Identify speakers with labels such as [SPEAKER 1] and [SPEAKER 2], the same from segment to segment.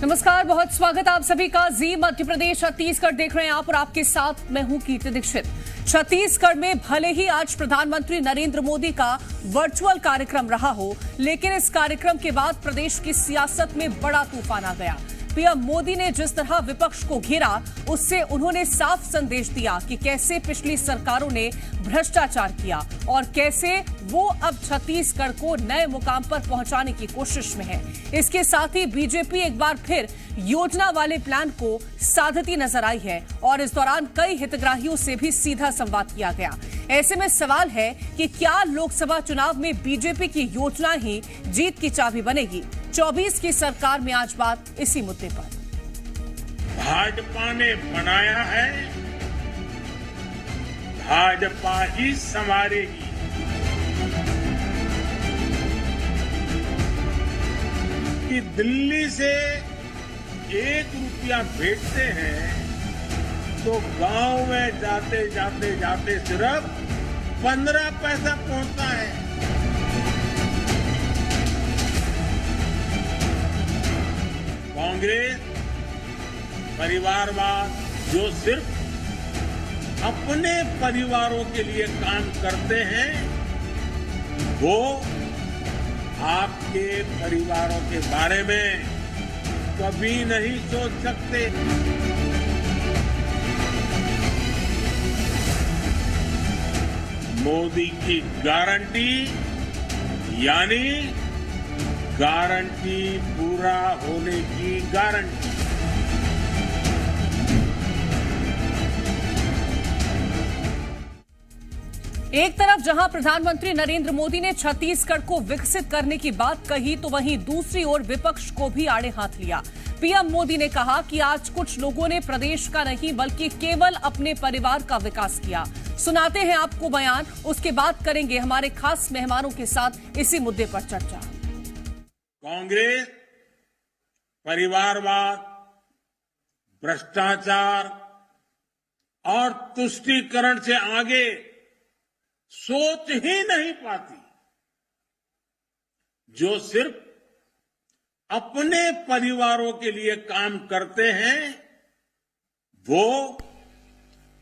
[SPEAKER 1] नमस्कार, बहुत स्वागत आप सभी का। जी मध्य प्रदेश छत्तीसगढ़ देख रहे हैं आप और आपके साथ मैं हूं कीर्ति दीक्षित। छत्तीसगढ़ में भले ही आज प्रधानमंत्री नरेंद्र मोदी का वर्चुअल कार्यक्रम रहा हो, लेकिन इस कार्यक्रम के बाद प्रदेश की सियासत में बड़ा तूफान आ गया। पीएम मोदी ने जिस तरह विपक्ष को घेरा, उससे उन्होंने साफ संदेश दिया कि कैसे पिछली सरकारों ने भ्रष्टाचार किया और कैसे वो अब छत्तीसगढ़ को नए मुकाम पर पहुंचाने की कोशिश में है। इसके साथ ही बीजेपी एक बार फिर योजना वाले प्लान को साधती नजर आई है और इस दौरान कई हितग्राहियों से भी सीधा संवाद किया गया। ऐसे में सवाल है कि क्या लोकसभा चुनाव में बीजेपी की योजना ही जीत की चाबी बनेगी? 24 की सरकार में आज बात इसी मुद्दे पर।
[SPEAKER 2] भाजपा ने बनाया है, भाजपा ही संवारेगी। कि दिल्ली से 1 रुपया भेजते हैं तो गांव में जाते जाते जाते सिर्फ 15 पैसा पहुंचता है। कांग्रेस परिवारवाद जो सिर्फ अपने परिवारों के लिए काम करते हैं, वो आपके परिवारों के बारे में कभी नहीं सोच सकते। मोदी की गारंटी यानी गारंटी पूरा होने की गारंटी।
[SPEAKER 1] एक तरफ जहां प्रधानमंत्री नरेंद्र मोदी ने छत्तीसगढ़ को विकसित करने की बात कही, तो वहीं दूसरी ओर विपक्ष को भी आड़े हाथ लिया। पीएम मोदी ने कहा कि आज कुछ लोगों ने प्रदेश का नहीं बल्कि केवल अपने परिवार का विकास किया। सुनाते हैं आपको बयान, उसके बाद करेंगे हमारे खास मेहमानों के साथ इसी मुद्दे पर चर्चा।
[SPEAKER 2] कांग्रेस परिवारवाद, भ्रष्टाचार और तुष्टीकरण से आगे सोच ही नहीं पाती। जो सिर्फ अपने परिवारों के लिए काम करते हैं, वो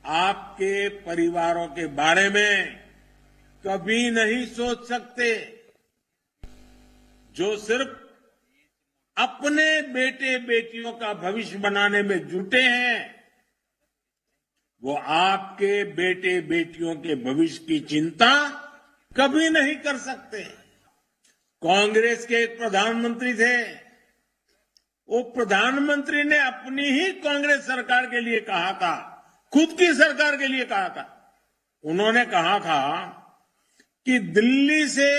[SPEAKER 2] आपके परिवारों के बारे में कभी नहीं सोच सकते। जो सिर्फ अपने बेटे बेटियों का भविष्य बनाने में जुटे हैं, वो आपके बेटे बेटियों के भविष्य की चिंता कभी नहीं कर सकते। कांग्रेस के एक प्रधानमंत्री थे, वो प्रधानमंत्री ने अपनी ही कांग्रेस सरकार के लिए कहा था, खुद की सरकार के लिए कहा था। उन्होंने कहा था कि दिल्ली से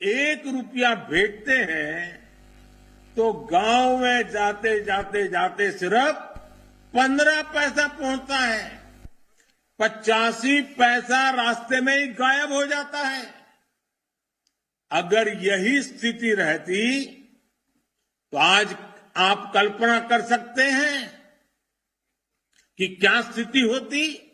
[SPEAKER 2] 1 रुपया भेजते हैं तो गांव में जाते जाते जाते सिर्फ 15 पैसा पहुंचता है। 85 पैसा रास्ते में ही गायब हो जाता है। अगर यही स्थिति रहती तो आज आप कल्पना कर सकते हैं कि क्या स्थिति होती।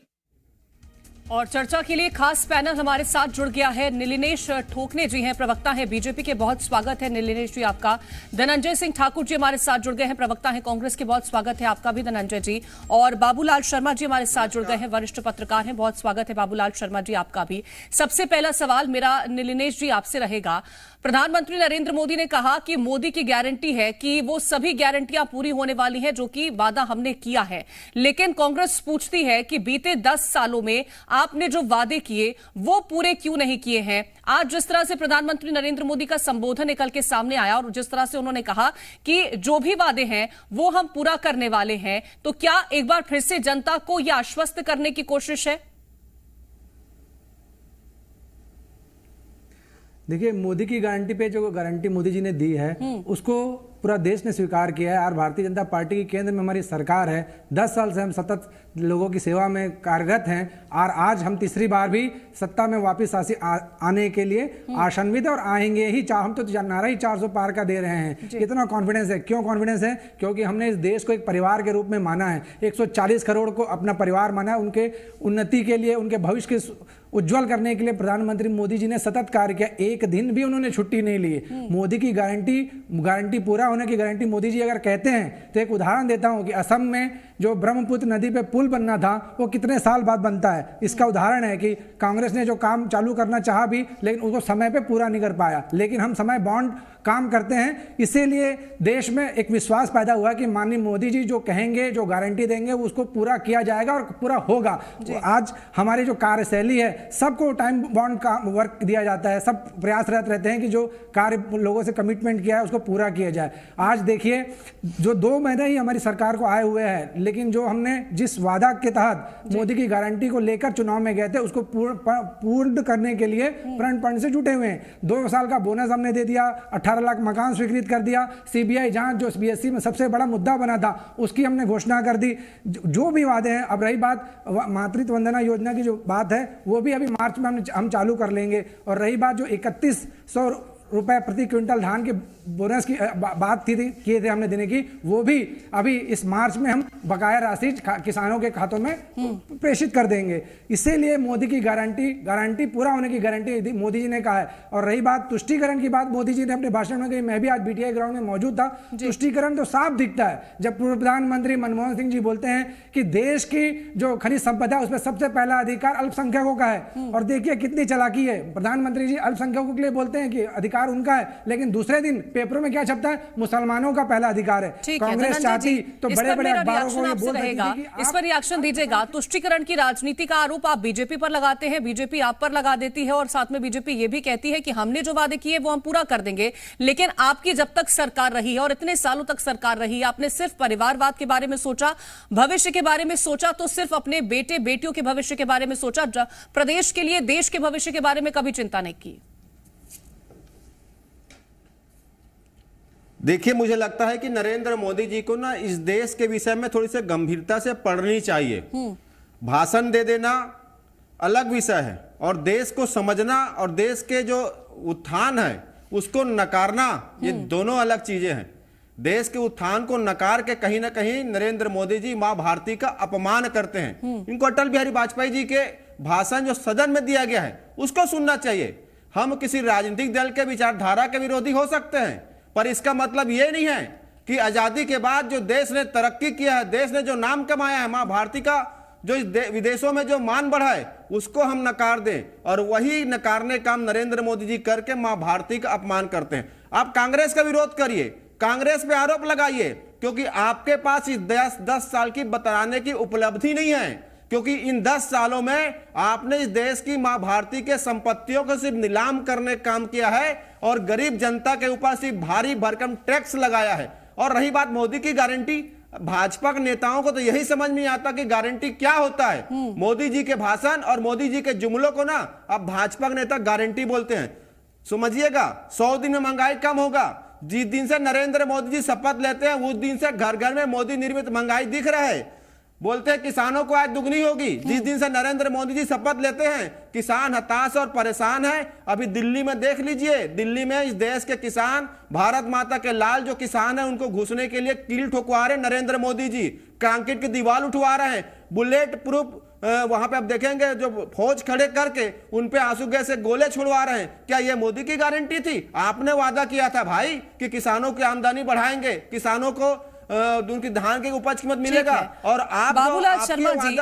[SPEAKER 1] और चर्चा के लिए खास पैनल हमारे साथ जुड़ गया है। नीलिनेश ठोकने जी हैं, प्रवक्ता हैं बीजेपी के, बहुत स्वागत है नीलिनेश जी आपका। धनंजय सिंह ठाकुर जी हमारे साथ जुड़ गए हैं, प्रवक्ता हैं कांग्रेस के, बहुत स्वागत है आपका भी धनंजय जी। और बाबूलाल शर्मा जी हमारे साथ जुड़ गए हैं, वरिष्ठ पत्रकार हैं, बहुत स्वागत है बाबूलाल शर्मा जी आपका भी। सबसे पहला सवाल मेरा नीलिनेश जी आपसे रहेगा। प्रधानमंत्री नरेंद्र मोदी ने कहा कि मोदी की गारंटी है कि वो सभी गारंटियां पूरी होने वाली हैं जो कि वादा हमने किया है, लेकिन कांग्रेस पूछती है कि बीते 10 सालों में आपने जो वादे किए वो पूरे क्यों नहीं किए हैं। आज जिस तरह से प्रधानमंत्री नरेंद्र मोदी का संबोधन निकल के सामने आया और जिस तरह से उन्होंने कहा कि जो भी वादे हैं वो हम पूरा करने वाले हैं, तो क्या एक बार फिर से जनता को यह आश्वस्त करने की कोशिश है?
[SPEAKER 3] देखिए, मोदी की गारंटी पे जो गारंटी मोदी जी ने दी है उसको पूरा देश ने स्वीकार किया है और भारतीय जनता पार्टी की केंद्र में हमारी सरकार है। 10 साल से हम सतत लोगों की सेवा में कार्यरत हैं और आज हम तीसरी बार भी सत्ता में वापस आने के लिए आशान्वित और आएंगे ही। हम तो नारा ही 400 पार का दे रहे हैं। इतना कॉन्फिडेंस है। क्यों कॉन्फिडेंस है? क्योंकि हमने इस देश को एक परिवार के रूप में माना है। 140 करोड़ को अपना परिवार माना है, उनके उन्नति के लिए, उनके भविष्य के उज्जवल करने के लिए प्रधानमंत्री मोदी जी ने सतत कार्य किया, एक दिन भी उन्होंने छुट्टी नहीं ली। मोदी की गारंटी पूरा होने की गारंटी मोदी जी अगर कहते हैं तो एक उदाहरण देता हूं कि असम में जो ब्रह्मपुत्र नदी पे पुल बनना था वो कितने साल बाद बनता है। इसका उदाहरण है कि कांग्रेस ने जो काम चालू करना चाहा भी, लेकिन उसको समय पे पूरा नहीं कर पाया। लेकिन हम समय बॉन्ड काम करते हैं, इसीलिए देश में एक विश्वास पैदा हुआ कि माननीय मोदी जी जो कहेंगे, जो गारंटी देंगे, उसको पूरा किया जाएगा और पूरा होगा। आज हमारी जो कार्यशैली है, सबको टाइम बॉन्ड का वर्क दिया जाता है, सब प्रयासरत रहते हैं कि जो कार्य लोगों से कमिटमेंट किया है उसको पूरा किया जाए। आज देखिए, जो 2 महीने ही हमारी सरकार को आए हुए हैं, लेकिन जो हमने जिस वादा के तहत मोदी की गारंटी को लेकर चुनाव में गए थे उसको पूर्ण करने के लिए प्रण से जुटे हुए हैं। 2 साल का बोनस हमने दे दिया, 18 लाख मकान स्वीकृत कर दिया, सीबीआई जांच जो बीएससी में सबसे बड़ा मुद्दा बना था उसकी हमने घोषणा कर दी। जो भी वादे हैं, अब रही बात मातृत्व वंदना योजना की जो बात है वो भी अभी मार्च में हम चालू कर लेंगे। और रही बात जो 3100 रुपए प्रति क्विंटल धान के बोनस की बात किए थे हमने देने की, वो भी अभी इस मार्च में हम बकाया राशि किसानों के खातों में प्रेषित कर देंगे। इसीलिए मोदी की गारंटी पूरा होने की गारंटी मोदी जी ने कहा है। और रही बात तुष्टीकरण की बात, मोदी जी ने अपने भाषण में कही, मैं भी आज बीटीआई ग्राउंड में मौजूद था। तुष्टीकरण तो साफ दिखता है जब पूर्व प्रधानमंत्री मनमोहन सिंह जी बोलते हैं कि देश की जो खनिज संपदा है उसमें सबसे पहला अधिकार अल्पसंख्यकों का है। और देखिए कितनी चालाकी है, प्रधानमंत्री जी अल्पसंख्यकों के लिए बोलते हैं कि अधिकार उनका है, लेकिन दूसरे दिन पेपरों में क्या छपता है, मुसलमानों का पहला अधिकार है। कांग्रेस चाहती तो बड़े बड़े अखबारों को ये बोल रहेगा।
[SPEAKER 1] इस पर रिएक्शन दीजिएगा। तुष्टीकरण की राजनीति का आरोप आप बीजेपी पर लगाते हैं, बीजेपी आप पर लगा देती है और साथ में बीजेपी ये भी कहती है कि हमने जो वादे किए वो हम पूरा कर देंगे। लेकिन आपकी जब तक सरकार रही है और इतने सालों तक सरकार रही है, आपने सिर्फ परिवारवाद के बारे में सोचा, भविष्य के बारे में सोचा, तो सिर्फ अपने बेटे बेटियों के भविष्य के बारे में सोचा, प्रदेश के लिए, देश के भविष्य के बारे में कभी चिंता नहीं की।
[SPEAKER 4] देखिए, मुझे लगता है कि नरेंद्र मोदी जी को ना इस देश के विषय में थोड़ी सी गंभीरता से पढ़नी चाहिए। भाषण दे देना अलग विषय है और देश को समझना और देश के जो उत्थान है उसको नकारना, ये दोनों अलग चीजें हैं। देश के उत्थान को नकार के कहीं ना कहीं नरेंद्र मोदी जी मां भारती का अपमान करते हैं। इनको अटल बिहारी वाजपेयी जी के भाषण जो सदन में दिया गया है उसको सुनना चाहिए। हम किसी राजनीतिक दल के विचारधारा के विरोधी हो सकते हैं, पर इसका मतलब यह नहीं है कि आजादी के बाद जो देश ने तरक्की किया है, देश ने जो नाम कमाया है, मां भारती का जो विदेशों में जो मान बढ़ा है उसको हम नकार दें। और वही नकारने काम नरेंद्र मोदी जी करके मां भारती का अपमान करते हैं। आप कांग्रेस का विरोध करिए, कांग्रेस पे आरोप लगाइए, क्योंकि आपके पास इस 10 साल की बताने की उपलब्धि नहीं है। क्योंकि इन 10 सालों में आपने इस देश की मां भारती के संपत्तियों को सिर्फ नीलाम करने का काम किया है और गरीब जनता के ऊपर सिर्फ भारी भरकम टैक्स लगाया है। और रही बात मोदी की गारंटी, भाजपा के नेताओं को तो यही समझ नहीं आता कि गारंटी क्या होता है। मोदी जी के भाषण और मोदी जी के जुमलों को ना अब भाजपा के नेता गारंटी बोलते हैं। समझिएगा, 100 दिन में महंगाई कम होगा। जिस दिन से नरेंद्र मोदी जी शपथ लेते हैं उस दिन से घर घर में मोदी निर्मित महंगाई दिख रहा है। बोलते हैं किसानों को आज दुगनी होगी। जिस दिन से नरेंद्र मोदी जी शपथ लेते हैं किसान हताश और परेशान है। अभी दिल्ली में देख लीजिए, दिल्ली में इस देश के किसान, भारत माता के लाल जो किसान है, उनको घुसने के लिए कील ठोकवा रहे नरेंद्र मोदी जी, कंक्रीट की दीवार उठवा रहे हैं, बुलेट प्रूफ वहां पे आप देखेंगे जो फौज खड़े करके उन पे आंसू गैस से गोले छुड़वा रहे हैं। क्या ये मोदी की गारंटी थी? आपने वादा किया था भाई कि किसानों की आमदनी बढ़ाएंगे, किसानों को उनकी धान की उपज कीमत मिलेगा। और आप
[SPEAKER 1] बाबूलाल शर्मा जी,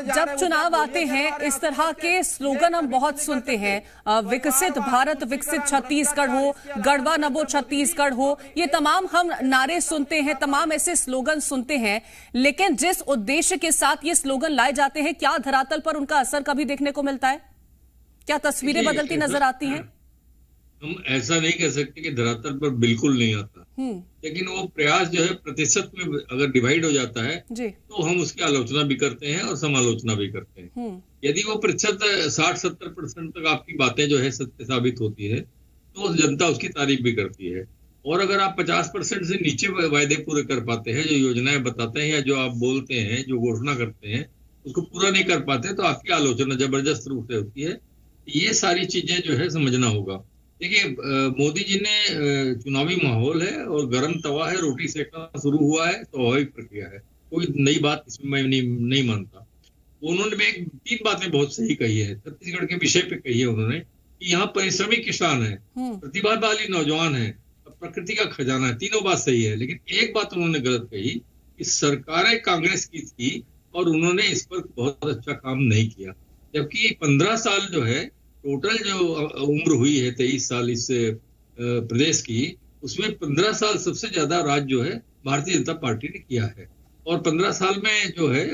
[SPEAKER 1] जब चुनाव आते हैं इस तरह के स्लोगन हम बहुत सुनते हैं, विकसित भारत, विकसित छत्तीसगढ़ हो, गढ़वा नमो छत्तीसगढ़ हो, ये तमाम हम नारे सुनते हैं, तमाम ऐसे स्लोगन सुनते हैं। लेकिन जिस उद्देश्य के साथ ये स्लोगन लाए जाते हैं, क्या धरातल पर उनका असर कभी देखने को मिलता है? क्या तस्वीरें बदलती नजर आती हैं?
[SPEAKER 5] हम ऐसा नहीं कह सकते कि धरातल पर बिल्कुल नहीं आता, लेकिन वो प्रयास जो है प्रतिशत में अगर डिवाइड हो जाता है तो हम उसकी आलोचना भी करते हैं और समालोचना भी करते हैं। यदि वो प्रतिशत 60-70% तक आपकी बातें जो है सत्य साबित होती है तो जनता उसकी तारीफ भी करती है। और अगर आप 50% से नीचे वायदे पूरे कर पाते हैं, जो योजनाएं बताते हैं या जो आप बोलते हैं, जो घोषणा करते हैं, उसको पूरा नहीं कर पाते तो आपकी आलोचना जबरदस्त रूप से होती है। ये सारी चीजें जो है समझना होगा। देखिए, मोदी जी ने चुनावी माहौल है और गर्म तवा है, रोटी सेकना शुरू हुआ है, स्वाभाविक प्रक्रिया है, कोई नई बात इसमें मैं नहीं मानता। उन्होंने तीन बातें बहुत सही कही है, छत्तीसगढ़ के विषय पे कही है उन्होंने कि यहाँ परिश्रमी किसान है, प्रतिभाशाली नौजवान है, प्रकृति का खजाना है। तीनों बात सही है, लेकिन एक बात उन्होंने गलत कही कि सरकारें कांग्रेस की थी और उन्होंने इस पर बहुत अच्छा काम नहीं किया। जबकि 15 साल जो है टोटल जो उम्र हुई है 23 साल इस प्रदेश की, उसमें 15 साल सबसे ज्यादा राज जो है भारतीय जनता पार्टी ने किया है। और 15 साल में जो है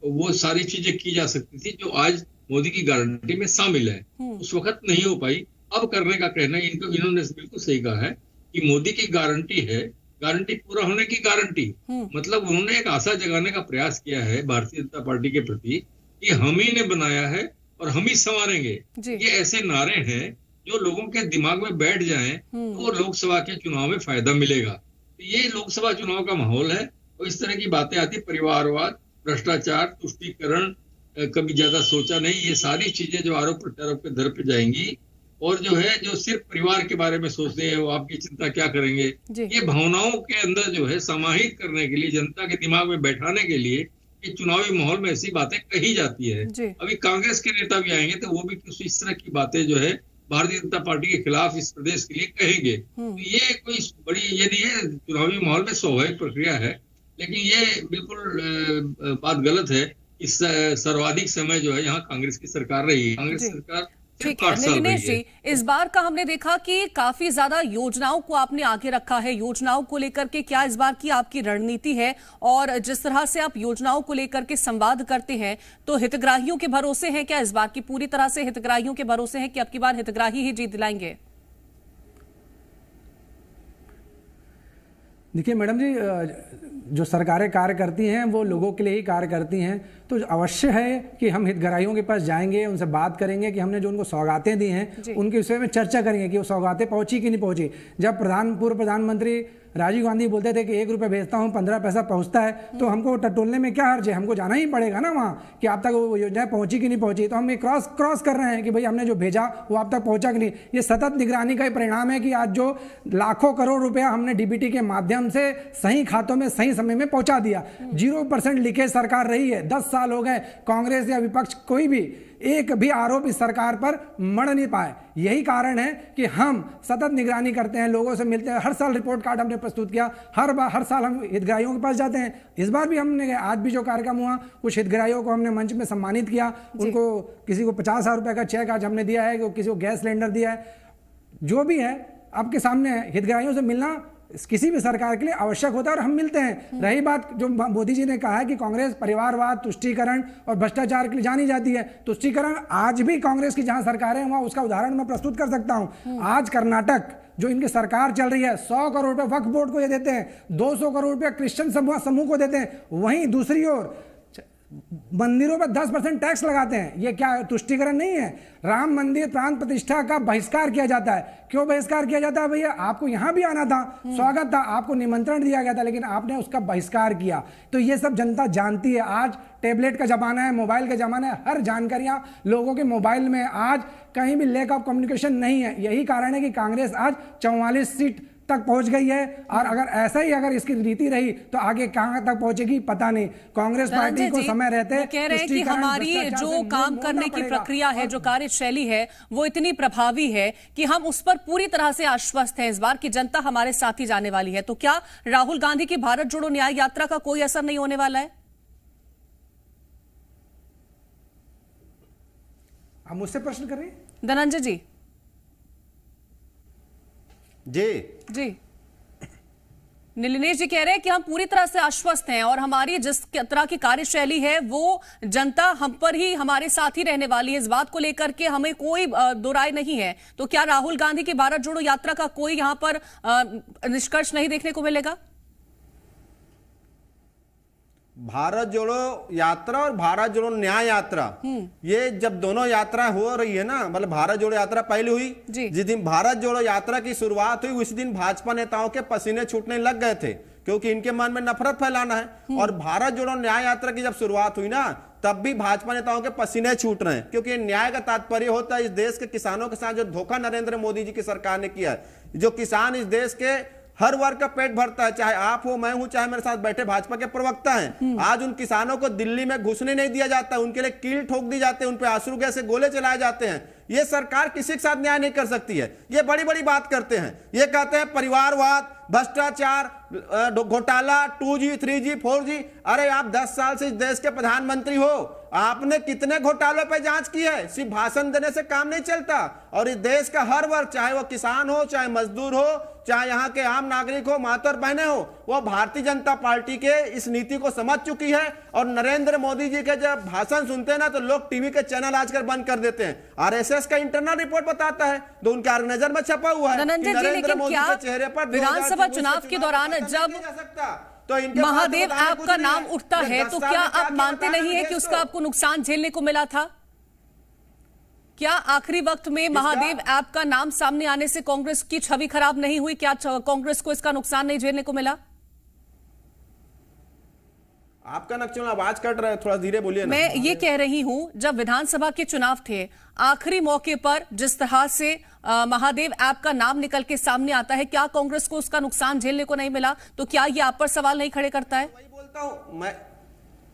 [SPEAKER 5] वो सारी चीजें की जा सकती थी जो आज मोदी की गारंटी में शामिल है, उस वक्त नहीं हो पाई। अब करने का कहना है इन्होंने बिल्कुल सही कहा है कि मोदी की गारंटी है, गारंटी पूरा होने की गारंटी, मतलब उन्होंने एक आशा जगाने का प्रयास किया है भारतीय जनता पार्टी के प्रति कि हम ही ने बनाया है और हम ही संवारेंगे। ये ऐसे नारे हैं जो लोगों के दिमाग में बैठ जाएं तो लोकसभा के चुनाव में फायदा मिलेगा। तो ये लोकसभा चुनाव का माहौल है और इस तरह की बातें आती, परिवारवाद, भ्रष्टाचार, तुष्टीकरण, कभी ज्यादा सोचा नहीं, ये सारी चीजें जो आरोप प्रत्यारोप के दर पे जाएंगी। और जो है जो सिर्फ परिवार के बारे में सोचते हैं वो आपकी चिंता क्या करेंगे, ये भावनाओं के अंदर जो है समाहित करने के लिए, जनता के दिमाग में बैठाने के लिए ये चुनावी माहौल में ऐसी बातें कही जाती है। अभी कांग्रेस के नेता भी आएंगे तो वो भी कुछ इस तरह की बातें जो है भारतीय जनता पार्टी के खिलाफ इस प्रदेश के लिए कहेंगे। तो ये कोई बड़ी ये नहीं है, चुनावी माहौल में स्वाभाविक प्रक्रिया है, लेकिन ये बिल्कुल बात गलत है। इस सर्वाधिक समय जो है यहाँ कांग्रेस की सरकार रही है, कांग्रेस सरकार।
[SPEAKER 1] ठीक है निलिनेश जी, इस बार का हमने देखा कि काफी ज्यादा योजनाओं को आपने आगे रखा है। योजनाओं को लेकर के क्या इस बार की आपकी रणनीति है, और जिस तरह से आप योजनाओं को लेकर के संवाद करते हैं तो हितग्राहियों के भरोसे हैं क्या इस बार की? पूरी तरह से हितग्राहियों के भरोसे हैं कि अब की बार हितग्राही ही जीत दिलाएंगे?
[SPEAKER 3] देखिए मैडम जी, जो सरकारें कार्य करती हैं वो लोगों के लिए ही कार्य करती हैं, तो अवश्य है कि हम हितग्राहियों के पास जाएंगे, उनसे बात करेंगे कि हमने जो उनको सौगातें दी हैं उनके विषय में चर्चा करेंगे कि वो सौगातें पहुंची कि नहीं पहुंची। जब पूर्व प्रधानमंत्री राजीव गांधी बोलते थे कि 1 रुपये भेजता हूं 15 पैसा पहुंचता है, तो हमको टटोलने में क्या हर्ज है? हमको जाना ही पड़ेगा ना वहाँ कि आप तक वो योजनाएं पहुंची कि नहीं पहुंची। तो हम ये क्रॉस कर रहे हैं कि भाई हमने जो भेजा वो आप तक पहुंचा कि नहीं। ये सतत निगरानी का ही परिणाम है कि आज जो लाखों करोड़ रुपया हमने डीबीटी के माध्यम से सही खातों में सही समय में पहुंचा दिया। 0% लीकेज सरकार रही है। 10 साल हो गए, कांग्रेस या विपक्ष कोई भी एक भी आरोप इस सरकार पर मढ़ नहीं पाए। यही कारण है कि हम सतत निगरानी करते हैं, लोगों से मिलते हैं, हर साल रिपोर्ट कार्ड हमने प्रस्तुत किया, हर साल हम हितग्राहियों के पास जाते हैं। इस बार भी हमने, आज भी जो कार्यक्रम हुआ, कुछ हितग्राहियों को हमने मंच में सम्मानित किया। उनको किसी को 50,000 रुपए का चेक आज हमने दिया है, किसी को गैस सिलेंडर दिया है। जो भी है आपके सामने है, हितग्राहियों से मिलना किसी भी सरकार के लिए आवश्यक होता है और हम मिलते हैं। रही बात जो मोदी जी ने कहा है कि कांग्रेस परिवारवाद, तुष्टीकरण और भ्रष्टाचार के लिए जानी जाती है, तुष्टीकरण आज भी कांग्रेस की जहां सरकार है वहां उसका उदाहरण मैं प्रस्तुत कर सकता हूं। आज कर्नाटक जो इनकी सरकार चल रही है, 100 करोड़ रुपए वक्फ बोर्ड को ये देते हैं, 200 करोड़ रुपए क्रिश्चियन समूह को देते हैं। वहीं दूसरी ओर मंदिरों पर 10% टैक्स लगाते हैं। ये क्या तुष्टीकरण नहीं है? राम मंदिर प्राण प्रतिष्ठा का बहिष्कार किया जाता है। क्यों बहिष्कार किया जाता है भैया? आपको यहां भी आना था, स्वागत था, आपको निमंत्रण दिया गया था, लेकिन आपने उसका बहिष्कार किया। तो ये सब जनता जानती है। आज टैबलेट का जमाना है, मोबाइल का जमाना है, हर जानकारियां लोगों के मोबाइल में। आज कहीं भी लैक ऑफ कम्युनिकेशन नहीं है। यही कारण है कि कांग्रेस आज 44 सीट तक पहुंच गई है। और अगर ऐसा ही अगर इसकी नीति रही तो आगे कहां तक पहुंचेगी पता नहीं। कांग्रेस पार्टी को समय रहते
[SPEAKER 1] कह रहे हैं कि हमारी जो काम करने की प्रक्रिया है, जो कार्यशैली है, वो इतनी प्रभावी है कि हम उस पर पूरी तरह से आश्वस्त हैं इस बार की जनता हमारे साथ ही जाने वाली है। तो क्या राहुल गांधी की भारत जोड़ो न्याय यात्रा का कोई असर नहीं होने वाला है?
[SPEAKER 3] आप मुझसे प्रश्न कर रहे हैं
[SPEAKER 1] धनंजय जी?
[SPEAKER 4] जी
[SPEAKER 1] निलिनेश जी कह रहे हैं कि हम पूरी तरह से आश्वस्त हैं और हमारी जिस तरह की कार्यशैली है वो जनता हम पर ही, हमारे साथ ही रहने वाली है। इस बात को लेकर के हमें कोई दो राय नहीं है। तो क्या राहुल गांधी की भारत जोड़ो यात्रा का कोई यहां पर निष्कर्ष नहीं देखने को मिलेगा?
[SPEAKER 4] भारत जोड़ो यात्रा और भारत जोड़ो न्याय यात्रा, ये जब दोनों यात्रा हो रही है ना, मतलब भारत जोड़ो यात्रा पहले हुई, जिस दिन भारत जोड़ो यात्रा की शुरुआत हुई उसी दिन भाजपा नेताओं के पसीने छूटने लग गए थे, क्योंकि इनके मन में नफरत फैलाना है। और भारत जोड़ो न्याय यात्रा की जब शुरुआत हुई ना, तब भी भाजपा नेताओं के पसीने छूट रहे हैं, क्योंकि न्याय का तात्पर्य होता है इस देश के किसानों के साथ जो धोखा नरेंद्र मोदी जी की सरकार ने किया है। जो किसान इस देश के हर वर्ग का पेट भरता है, चाहे आप हो, मैं हूं, चाहे मेरे साथ बैठे भाजपा के प्रवक्ता हैं। आज उन किसानों को दिल्ली में घुसने नहीं दिया जाता, उनके लिए कील ठोक दी जाते हैं, उन पे आंसू गैस से गोले चलाए जाते हैं। ये सरकार किसी के साथ न्याय नहीं कर सकती है। ये बड़ी बड़ी बात करते हैं, ये कहते हैं परिवारवाद, भ्रष्टाचार, घोटाला, 2G, 3G, 4G। अरे आप 10 साल से इस देश के प्रधानमंत्री हो, आपने कितने घोटालों पे जांच की है? सिर्फ भाषण देने से काम नहीं चलता। और इस देश का हर वर्ग, चाहे वो किसान हो, चाहे मजदूर हो, चाहे यहाँ के आम नागरिक हो, माता और बहनें हो, वो भारतीय जनता पार्टी के इस नीति को समझ चुकी है। और नरेंद्र मोदी जी के जब भाषण सुनते हैं ना, तो लोग टीवी के चैनल आजकल बंद कर देते हैं। आरएसएस का इंटरनल रिपोर्ट बताता है, तो उनके ऑर्गेनाइजर में छपा हुआ है कि नरेंद्र मोदी के चेहरे पर
[SPEAKER 1] विधानसभा चुनाव के दौरान जब महादेव ऐप का नाम उठता है, तो क्या आप मानते नहीं है कि उसका आपको नुकसान झेलने को मिला था? क्या आखिरी वक्त में महादेव ऐप का नाम सामने आने से कांग्रेस की छवि खराब नहीं हुई? क्या कांग्रेस को इसका नुकसान नहीं झेलने को मिला?
[SPEAKER 4] आपका नक्शा आवाज कट रहा है, थोड़ा धीरे बोलिए ना।
[SPEAKER 1] मैं ये कह रही हूं, जब विधानसभा के चुनाव थे, आखिरी मौके पर जिस तरह से महादेव ऐप का नाम निकल के सामने आता है, क्या कांग्रेस को उसका नुकसान झेलने को नहीं मिला? तो क्या ये आप पर सवाल नहीं खड़े करता है?
[SPEAKER 4] वही बोलता हूं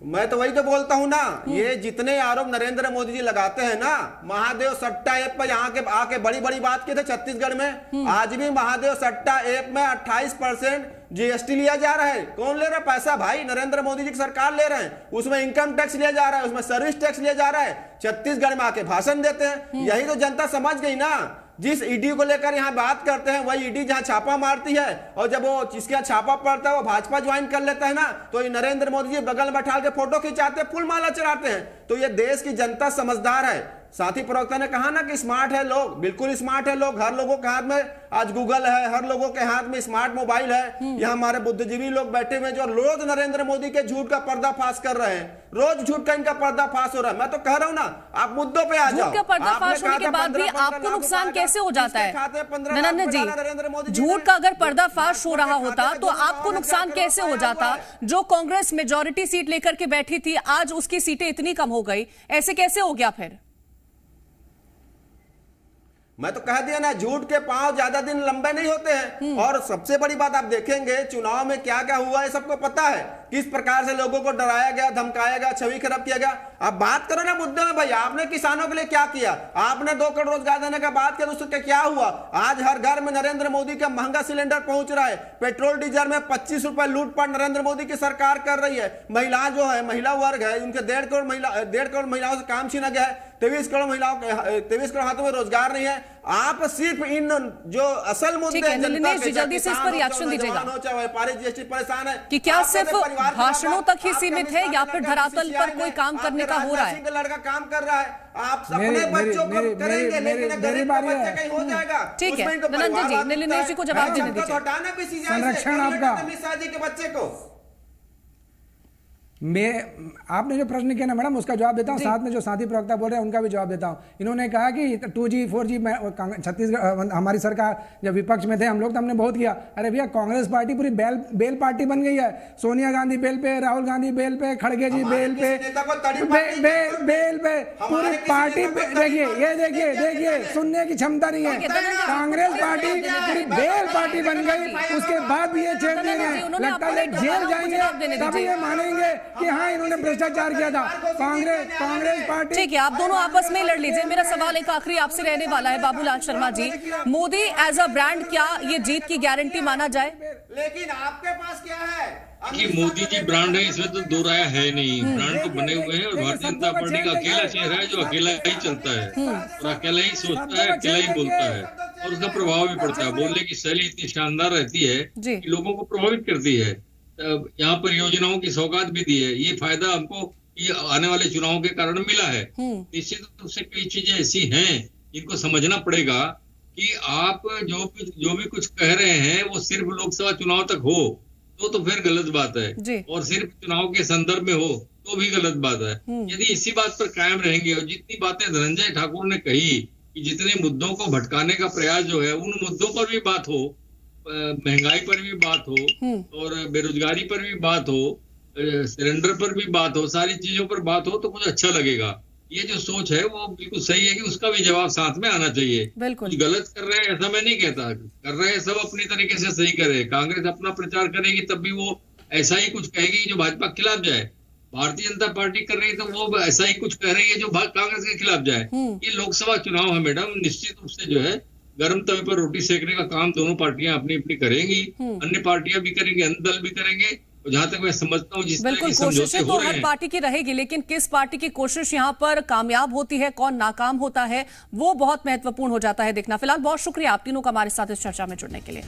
[SPEAKER 4] मैं तो वही तो बोलता हूं ना। ये जितने आरोप नरेंद्र मोदी जी लगाते हैं ना, महादेव सट्टा ऐप पर यहाँ के आके बड़ी बड़ी बात की थे छत्तीसगढ़ में। आज भी महादेव सट्टा ऐप में 28% जीएसटी लिया जा रहा है। कौन ले रहा है पैसा? भाई नरेंद्र मोदी जी की सरकार ले रहे हैं। उसमें इनकम टैक्स लिया जा रहा है, उसमें सर्विस टैक्स लिया जा रहा है। छत्तीसगढ़ में आके भाषण देते हैं। यही तो जनता समझ गई ना। जिस ईडी को लेकर यहाँ बात करते हैं, वही ईडी जहाँ छापा मारती है, और जब वो जिसके यहाँ छापा पड़ता है वो भाजपा ज्वाइन कर लेता है ना, तो ये नरेंद्र मोदी जी बगल में बैठा के फोटो खिंचाते हैं, फूल माला चढ़ाते हैं। तो ये देश की जनता समझदार है। साथी प्रवक्ता ने कहा ना कि स्मार्ट है लोग, बिल्कुल स्मार्ट है लोग। हर लोगों के हाथ में आज गूगल है, हर लोगों के हाथ में स्मार्ट मोबाइल है। यहाँ हमारे बुद्धिजीवी लोग बैठे हुए जो रोज नरेंद्र मोदी के झूठ का पर्दाफाश कर रहे हैं, रोज झूठ का इनका पर्दाफाश हो रहा है। मैं तो कह रहा हूँ ना, आप मुद्दों पे आ जाओ।
[SPEAKER 1] झूठ का पर्दाफाश होने के बाद भी आपको नुकसान कैसे हो जाता है नरेंद्र जी? झूठ का अगर पर्दाफाश हो रहा होता तो आपको नुकसान कैसे हो जाता? जो कांग्रेस मेजॉरिटी सीट लेकर के बैठी थी, आज उसकी सीटें इतनी कम हो गई, ऐसे कैसे हो गया फिर?
[SPEAKER 4] मैं तो कह दिया ना, झूठ के पांव ज्यादा दिन लंबे नहीं होते हैं। और सबसे बड़ी बात आप देखेंगे, चुनाव में क्या क्या हुआ है सबको पता है। किस प्रकार से लोगों को डराया गया, धमकाया गया, छवि खराब किया गया। अब बात करो ना मुद्दे में। भाई आपने किसानों के लिए क्या किया? आपने 2 करोड़ रोजगार देने का बात किया, उससे क्या हुआ? आज हर घर में नरेंद्र मोदी का महंगा सिलेंडर पहुंच रहा है। पेट्रोल डीजल में 25 रुपए लूटपाट नरेंद्र मोदी की सरकार कर रही है। महिला जो है, महिला वर्ग है, उनके 1.5 करोड़ महिलाओं से काम छीना गया है। 23 करोड़ हाथों में रोजगार नहीं है। आप सिर्फ इन जो असल मुद्दे
[SPEAKER 1] जल्दी से इस पर रिएक्शन दीजिएगा।
[SPEAKER 4] व्यापारी जीएसटी परेशान है
[SPEAKER 1] कि क्या सिर्फ भाषणों तक ही सीमित है या फिर धरातल पर कोई काम करने का हो रहा है?
[SPEAKER 4] लड़का काम कर रहा है, आप अपने बच्चों को करेंगे, लेकिन गरीब बच्चे कहीं हो जाएगा।
[SPEAKER 1] ठीक है धनंजय जी, नीलिनेश जी को जवाब देने दीजिए।
[SPEAKER 3] संरक्षण आपका
[SPEAKER 4] के बच्चे को
[SPEAKER 3] आपने जो प्रश्न किया ना मैडम, उसका जवाब देता हूं। साथ में जो साथी प्रवक्ता बोल रहे हैं उनका भी जवाब देता हूं। इन्होंने कहा कि 2G 4G में छत्तीसगढ़ हमारी सरकार जब विपक्ष में थे हम लोग, तो हमने बहुत किया। अरे भैया, कांग्रेस पार्टी पूरी बेल पार्टी बन गई है। सोनिया गांधी बेल पे, राहुल गांधी बेल पे, खड़गे जी बेल पे, बेल पे, पूरी पार्टी। देखिए सुनने की क्षमता नहीं है। कांग्रेस पार्टी पूरी बेल पार्टी बन गई, उसके बाद भी ये छेड़ दे रहे हैं। लगता है जेल जाएंगे तभी ये मानेंगे कि हाँ इन्होंने भ्रष्टाचार किया था। कांग्रेस पार्टी।
[SPEAKER 1] ठीक है, आप दोनों आपस में लड़ लीजिए। मेरा सवाल एक आखिरी आपसे रहने वाला है, Babulal Sharma ji. Modi as a brand, क्या ये जीत की गारंटी माना जाए?
[SPEAKER 4] लेकिन आपके पास क्या है
[SPEAKER 5] कि मोदी जी ब्रांड है, इसमें तो दो राय है नहीं। ब्रांड तो बने हुए हैं और भारतीय जनता पार्टी का अकेला चेहरा है जो अकेला ही चलता है और अकेला ही सोचता है, अकेला ही बोलता है और उसका प्रभाव भी पड़ता है। बोलने की शैली इतनी शानदार रहती है कि लोगों को प्रभावित करती है। यहाँ पर योजनाओं की सौगात भी दी है। ये फायदा हमको ये आने वाले चुनावों के कारण मिला है। निश्चित रूप से कई चीजें ऐसी हैं जिनको समझना पड़ेगा कि आप जो भी कुछ कह रहे हैं वो सिर्फ लोकसभा चुनाव तक हो तो फिर गलत बात है, और सिर्फ चुनाव के संदर्भ में हो तो भी गलत बात है। यदि इसी बात पर कायम रहेंगे और जितनी बातें धनंजय ठाकुर ने कही कि जितने मुद्दों को भटकाने का प्रयास जो है, उन मुद्दों पर भी बात हो, महंगाई पर भी बात हो और बेरोजगारी पर भी बात हो, सिलेंडर पर भी बात हो, सारी चीजों पर बात हो तो कुछ अच्छा लगेगा। ये जो सोच है वो बिल्कुल सही है कि उसका भी जवाब साथ में आना चाहिए।
[SPEAKER 1] बिल्कुल
[SPEAKER 5] कुछ गलत कर रहे हैं ऐसा मैं नहीं कहता, कर रहे हैं सब अपनी तरीके से सही करे। कांग्रेस अपना प्रचार करेगी तब भी वो ऐसा ही कुछ कहेगी जो भाजपा के खिलाफ जाए। भारतीय जनता पार्टी कर रही है तो वो ऐसा ही कुछ कह रही है जो कांग्रेस के खिलाफ जाए। ये लोकसभा चुनाव है मैडम, निश्चित रूप से जो है गर्म तवे पर रोटी सेकने का काम दोनों पार्टियां अपनी अपनी करेंगी, अन्य पार्टियां भी करेंगी, अन्य दल भी करेंगे। जहां तक मैं समझता हूँ जिस तरह
[SPEAKER 1] बिल्कुल
[SPEAKER 5] की समझौते
[SPEAKER 1] कोशिशें
[SPEAKER 5] हो
[SPEAKER 1] तो
[SPEAKER 5] रहे
[SPEAKER 1] हर
[SPEAKER 5] हैं,
[SPEAKER 1] पार्टी की रहेगी, लेकिन किस पार्टी की कोशिश यहाँ पर कामयाब होती है, कौन नाकाम होता है, वो बहुत महत्वपूर्ण हो जाता है देखना। फिलहाल बहुत शुक्रिया आप तीनों का हमारे साथ इस चर्चा में जुड़ने के लिए।